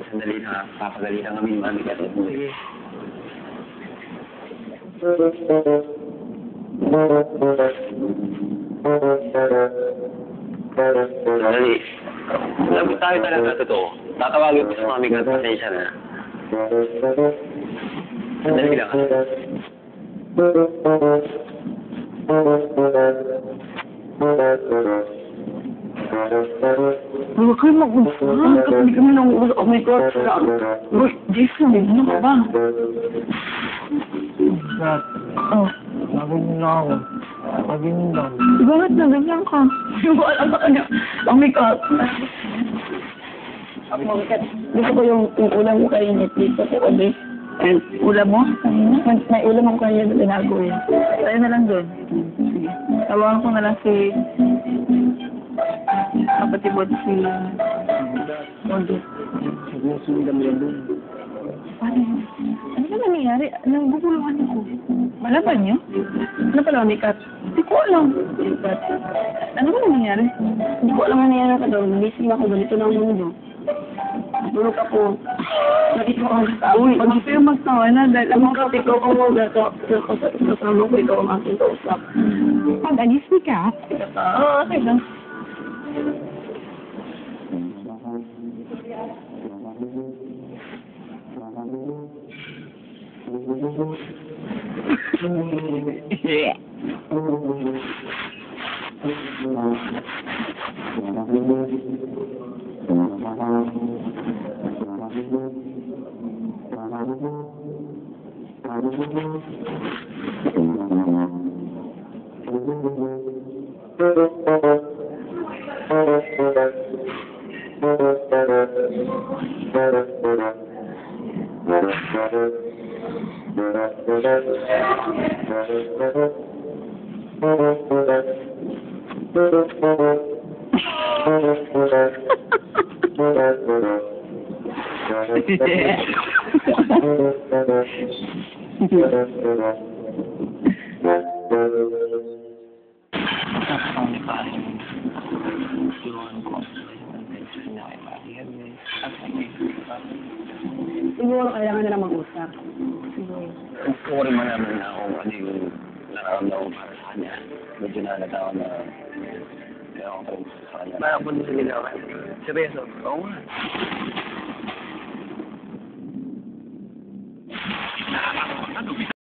Sandali na, papagalitan kami ng aming katin. Sige. Sandali. Lagot tayo talaga totoo. Tatawagin ko sa mami ka, pasensya na. Sandali lang. Huwag kayo mag-usap. Hindi kami nang-uusap. Oh my God. Uy, Jason, ano ka ba? Dad, Oh. nagaling na ako. Nagaling lang. Bakit na ganyan ka? Hindi ko alam sa kanya. Oh my God. Gusto ko yung ulam ko kayo dito sa tabi. And ulam mo? May ulam ako kayo na binago eh. Tayo na lang doon. Sige. Tawagan ko na lang si kapatibot si Mondo. Siguro sundam yan doon. Ano ba nangyayari? Naguguluhan ako. Malaban niyo? Ano pala, Mikat? Hindi ko alam. Ano ba nangyayari? Hindi ko alam ano nangyayari ka doon. Gising ako, ganito na ang mundo. Tulog ako. Nakita ko ang tao. Uy, pag ito yung magtawa na, dahil ang mga kapiko ko mo, kasama ko ikaw ang aking kausap. Pag-alis ni Kat? Oo, okay lang. Yeah. Siguro kailangan na mag-usap. Siguro. Gusto ko rin malaman na kung ano yung nararamdaman ko para sa kanya. Medyo nalata ako na kaya ako sa kanya. Bakit mo din nila? Seryoso? Oo nga.